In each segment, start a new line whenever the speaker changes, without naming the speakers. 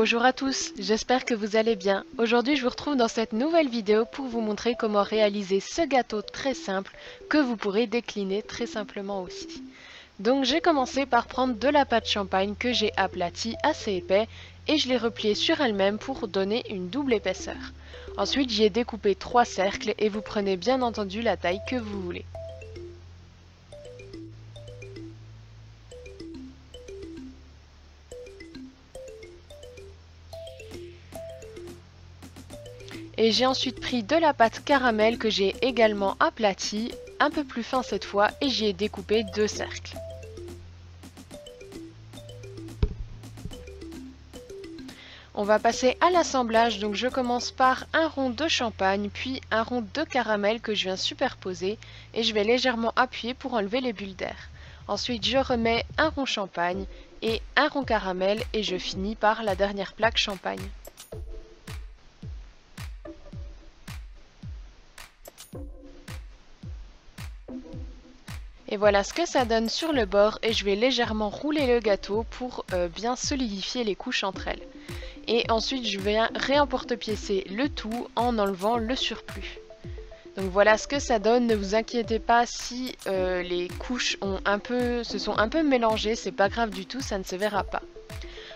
Bonjour à tous, j'espère que vous allez bien. Aujourd'hui je vous retrouve dans cette nouvelle vidéo pour vous montrer comment réaliser ce gâteau très simple que vous pourrez décliner très simplement aussi. Donc j'ai commencé par prendre de la pâte champagne que j'ai aplatie assez épais et je l'ai repliée sur elle-même pour donner une double épaisseur. Ensuite j'y ai découpé 3 cercles et vous prenez bien entendu la taille que vous voulez. Et j'ai ensuite pris de la pâte caramel que j'ai également aplatie, un peu plus fin cette fois, et j'y ai découpé 2 cercles. On va passer à l'assemblage, donc je commence par un rond de champagne, puis un rond de caramel que je viens superposer, et je vais légèrement appuyer pour enlever les bulles d'air. Ensuite je remets un rond champagne et un rond caramel, et je finis par la dernière plaque champagne. Et voilà ce que ça donne sur le bord et je vais légèrement rouler le gâteau pour bien solidifier les couches entre elles. Et ensuite je vais réemporte-piécer le tout en enlevant le surplus. Donc voilà ce que ça donne, ne vous inquiétez pas si les couches se sont un peu mélangées, c'est pas grave du tout, ça ne se verra pas.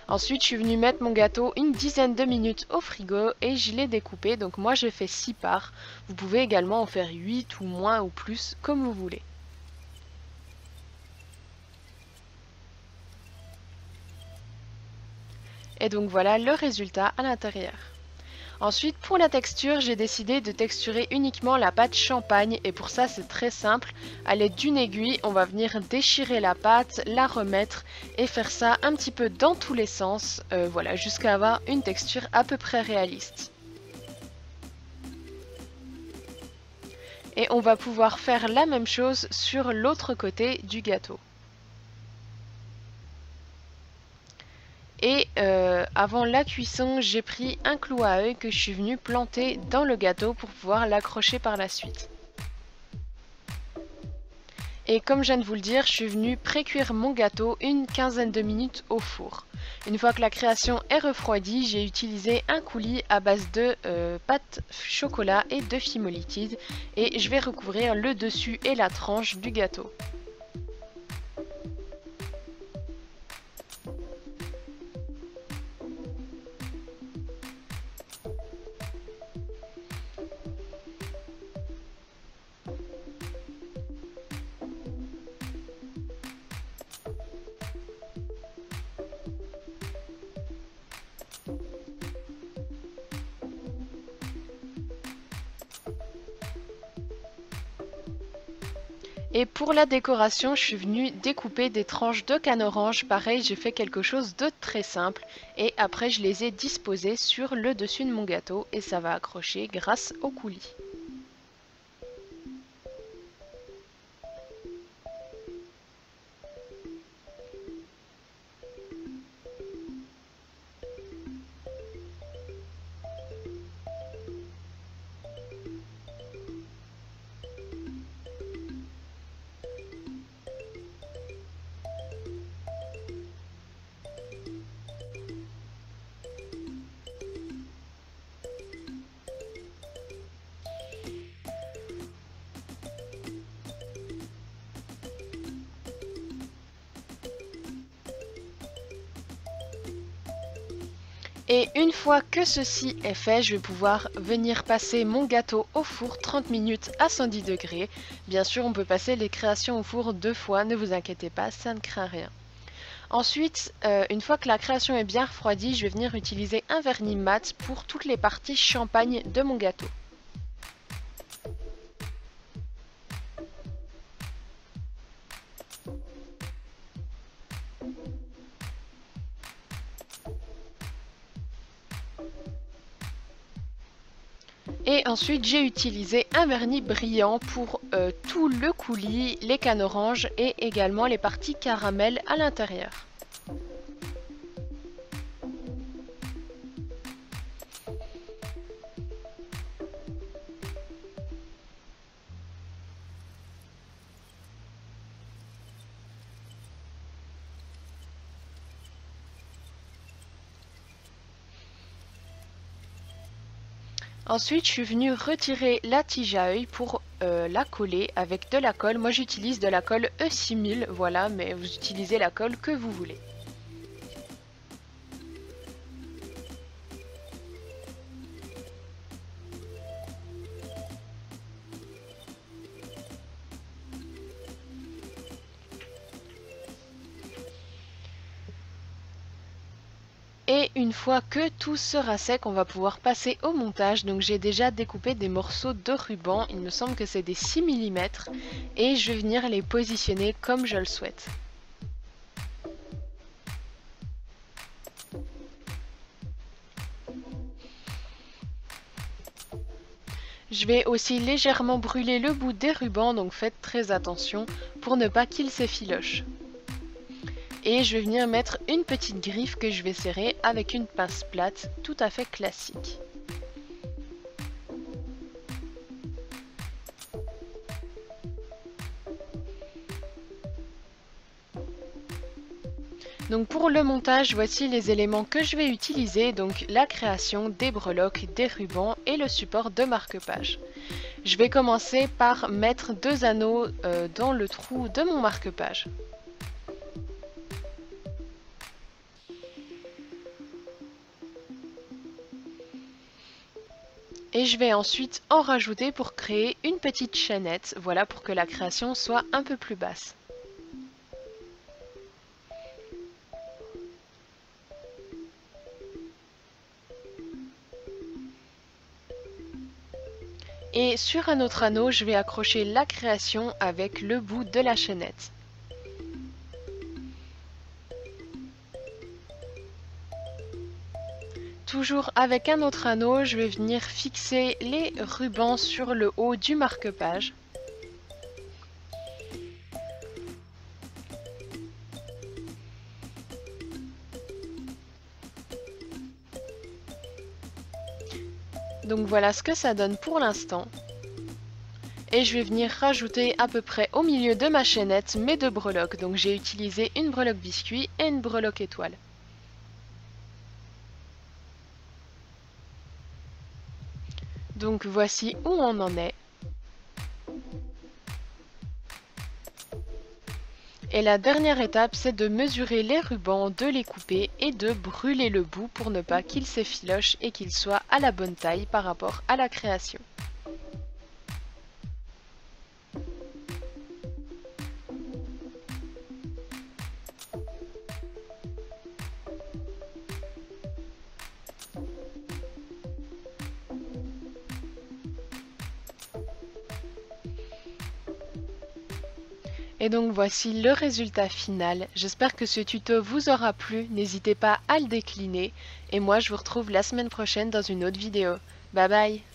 Ensuite je suis venue mettre mon gâteau une dizaine de minutes au frigo et je l'ai découpé, donc moi j'ai fait 6 parts. Vous pouvez également en faire 8 ou moins ou plus comme vous voulez. Et donc voilà le résultat à l'intérieur. Ensuite pour la texture, j'ai décidé de texturer uniquement la pâte champagne et pour ça c'est très simple. À l'aide d'une aiguille, on va venir déchirer la pâte, la remettre et faire ça un petit peu dans tous les sens, voilà, jusqu'à avoir une texture à peu près réaliste. Et on va pouvoir faire la même chose sur l'autre côté du gâteau. Et avant la cuisson, j'ai pris un clou à œil que je suis venue planter dans le gâteau pour pouvoir l'accrocher par la suite. Et comme je viens de vous le dire, je suis venue pré-cuire mon gâteau une quinzaine de minutes au four. Une fois que la création est refroidie, j'ai utilisé un coulis à base de pâte chocolat et de fimo liquide et je vais recouvrir le dessus et la tranche du gâteau. Et pour la décoration, je suis venue découper des tranches de canne orange. Pareil, j'ai fait quelque chose de très simple. Et après, je les ai disposées sur le dessus de mon gâteau et ça va accrocher grâce au coulis. Et une fois que ceci est fait, je vais pouvoir venir passer mon gâteau au four 30 minutes à 110 degrés. Bien sûr, on peut passer les créations au four 2 fois, ne vous inquiétez pas, ça ne craint rien. Ensuite, une fois que la création est bien refroidie, je vais venir utiliser un vernis mat pour toutes les parties champagne de mon gâteau. Et ensuite, j'ai utilisé un vernis brillant pour tout le coulis, les cannes oranges et également les parties caramel à l'intérieur. Ensuite, je suis venue retirer la tige à œil pour la coller avec de la colle. Moi, j'utilise de la colle E6000, voilà, mais vous utilisez la colle que vous voulez. Et une fois que tout sera sec, on va pouvoir passer au montage. Donc j'ai déjà découpé des morceaux de ruban, il me semble que c'est des 6 mm, et je vais venir les positionner comme je le souhaite. Je vais aussi légèrement brûler le bout des rubans, donc faites très attention pour ne pas qu'il s'effiloche. Et je vais venir mettre une petite griffe que je vais serrer avec une pince plate tout à fait classique. Donc pour le montage, voici les éléments que je vais utiliser, donc la création des breloques, des rubans et le support de marque-page. Je vais commencer par mettre 2 anneaux dans le trou de mon marque-page. Et je vais ensuite en rajouter pour créer une petite chaînette, voilà, pour que la création soit un peu plus basse. Et sur un autre anneau, je vais accrocher la création avec le bout de la chaînette. Toujours avec un autre anneau, je vais venir fixer les rubans sur le haut du marque-page. Donc voilà ce que ça donne pour l'instant. Et je vais venir rajouter à peu près au milieu de ma chaînette mes 2 breloques. Donc j'ai utilisé une breloque biscuit et une breloque étoile. Donc voici où on en est. Et la dernière étape, c'est de mesurer les rubans, de les couper et de brûler le bout pour ne pas qu'il s'effiloche et qu'il soit à la bonne taille par rapport à la création. Et donc voici le résultat final. J'espère que ce tuto vous aura plu. N'hésitez pas à le décliner. Et moi je vous retrouve la semaine prochaine dans une autre vidéo. Bye bye!